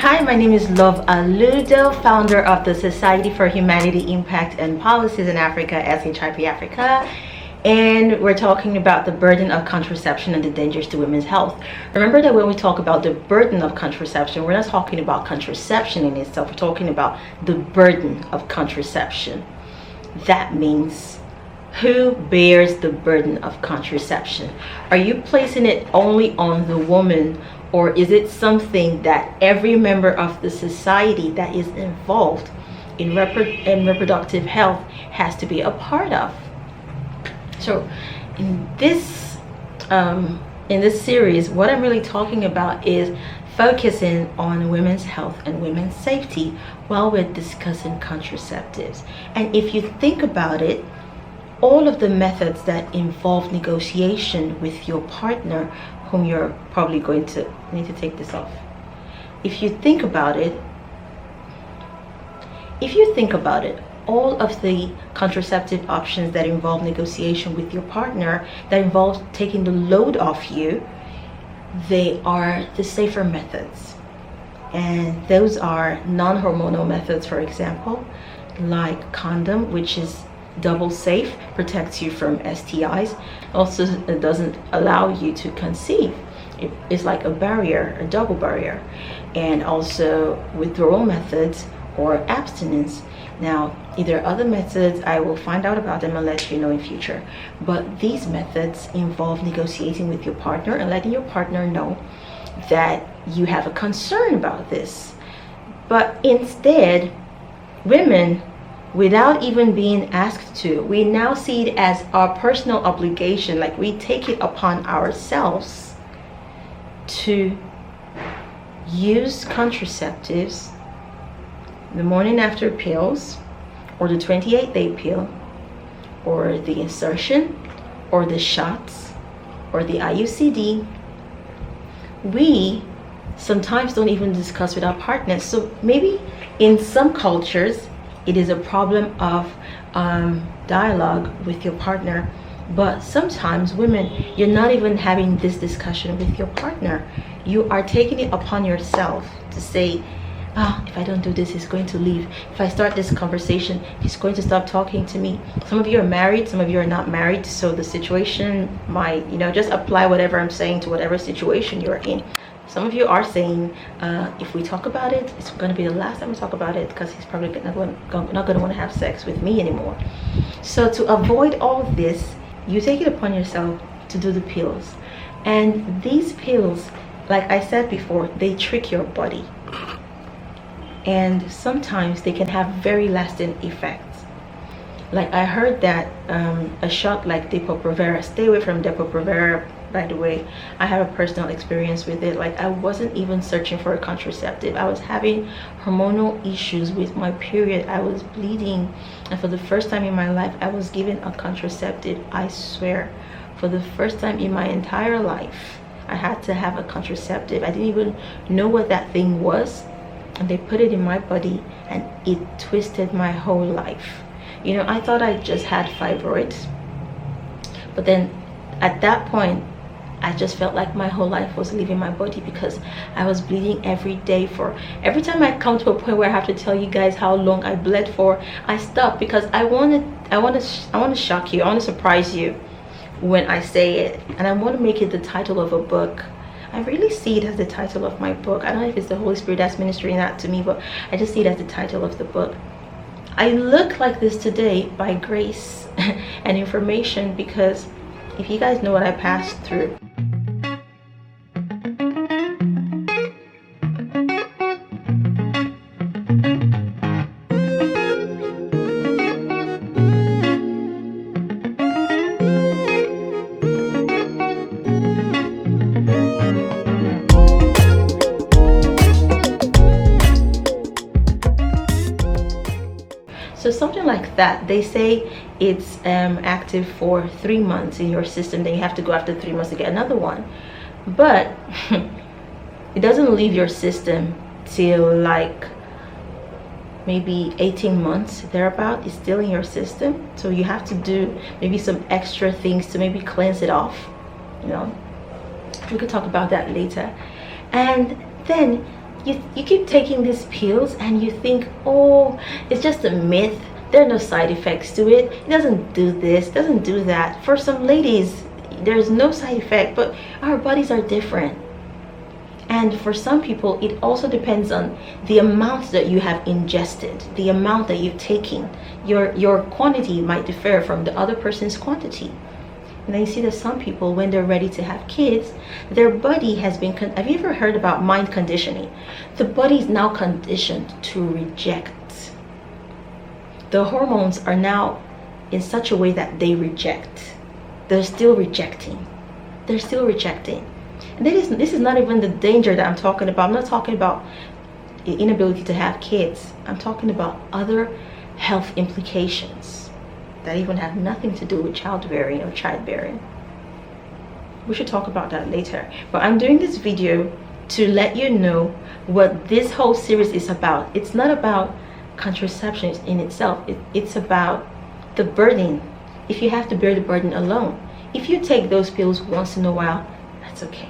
Hi, my name is Love Aludo, founder of the Society for Humanity Impact and Policies in Africa, SHIP Africa, and we're talking about the burden of contraception and the dangers to women's health. Remember that when we talk about the burden of contraception, we're not talking about contraception in itself, we're talking about the burden of contraception. That means who bears the burden of contraception? Are you placing it only on the woman, or is it something that every member of the society that is involved in reproductive health has to be a part of? So in this series, what I'm really talking about is focusing on women's health and women's safety while we're discussing contraceptives. And if you think about it, all of the methods that involve negotiation with your partner, whom you're probably going to need to take this off. If you think about it, all of the contraceptive options that involve negotiation with your partner, that involves taking the load off you, they are the safer methods. And those are non-hormonal methods, for example, like condom, which is double safe, protects you from STIs. Also, it doesn't allow you to conceive. It's like a barrier, a double barrier. And also withdrawal methods or abstinence. Now, either other methods, I will find out about them and let you know in future. But these methods involve negotiating with your partner and letting your partner know that you have a concern about this. But instead, women, without even being asked to, we now see it as our personal obligation, like we take it upon ourselves to use contraceptives, the morning after pills, or the 28-day pill, or the insertion, or the shots, or the IUCD. We sometimes don't even discuss with our partners. So maybe in some cultures, it is a problem of dialogue with your partner, but sometimes women, you're not even having this discussion with your partner. You are taking it upon yourself to say, if I don't do this, he's going to leave. If I start this conversation, he's going to stop talking to me. Some of you are married, some of you are not married, so the situation might, just apply whatever I'm saying to whatever situation you're in. Some of you are saying, if we talk about it, it's going to be the last time we talk about it, because he's probably not going to want to have sex with me anymore. So to avoid all this, you take it upon yourself to do the pills. And these pills, like I said before, they trick your body. And sometimes they can have very lasting effects. Like I heard that a shot like Depo-Provera, stay away from Depo-Provera. By the way, I have a personal experience with it. Like I wasn't even searching for a contraceptive. I was having hormonal issues with my period. I was bleeding, and for the first time in my life, I was given a contraceptive. I swear, for the first time in my entire life, I had to have a contraceptive. I didn't even know what that thing was, and they put it in my body, and it twisted my whole life. I thought I just had fibroids, but then at that point, I just felt like my whole life was leaving my body, because I was bleeding every day. Every time I come to a point where I have to tell you guys how long I bled for, I stop, because I want to shock you. I want to surprise you when I say it, and I want to make it the title of a book. I really see it as the title of my book. I don't know if it's the Holy Spirit that's ministering that to me, but I just see it as the title of the book. I look like this today by grace and information, because if you guys know what I passed through. So something like that, they say it's active for 3 months in your system, then you have to go after 3 months to get another one. But it doesn't leave your system till like maybe 18 months thereabout. It's still in your system, so you have to do maybe some extra things to maybe cleanse it off. We could talk about that later. And then you keep taking these pills and you think, oh, it's just a myth, there are no side effects to it, it doesn't do this, doesn't do that. For some ladies there's no side effect, but our bodies are different. And for some people, it also depends on the amount that you have ingested, the amount that you've taken. Your quantity might differ from the other person's quantity. And then you see that some people, when they're ready to have kids, their body has been, have you ever heard about mind conditioning? The body is now conditioned to reject. The hormones are now in such a way that they reject. They're still rejecting. They're still rejecting. And this is not even the danger that I'm talking about. I'm not talking about the inability to have kids. I'm talking about other health implications that even have nothing to do with childbearing or childbearing. We should talk about that later. But I'm doing this video to let you know what this whole series is about. It's not about contraception in itself. It's about the burden. If you have to bear the burden alone. If you take those pills once in a while, that's okay.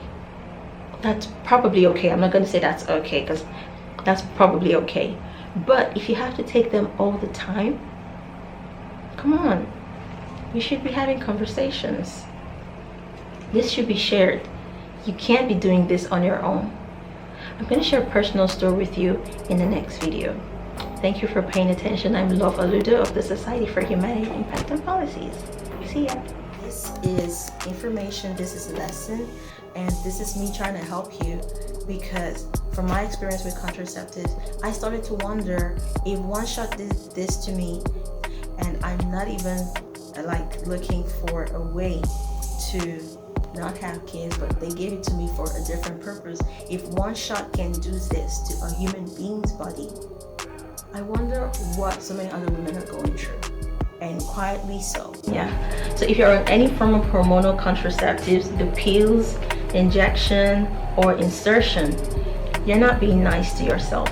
That's probably okay. I'm not going to say that's okay, because that's probably okay. But if you have to take them all the time, come on. We should be having conversations. This should be shared. You can't be doing this on your own. I'm going to share a personal story with you in the next video. Thank you for paying attention. I'm Love Aludo of the Society for Humanity, Impact and Policies. See ya. This is information, this is a lesson, and this is me trying to help you, because from my experience with contraceptives, I started to wonder if one shot did this to me, and I'm not even like looking for a way to not have kids, but they gave it to me for a different purpose. If one shot can do this to a human being's body, I wonder what so many other women are going through, and quietly so. Yeah, so if you're on any form of hormonal contraceptives, the pills, injection, or insertion, you're not being nice to yourself.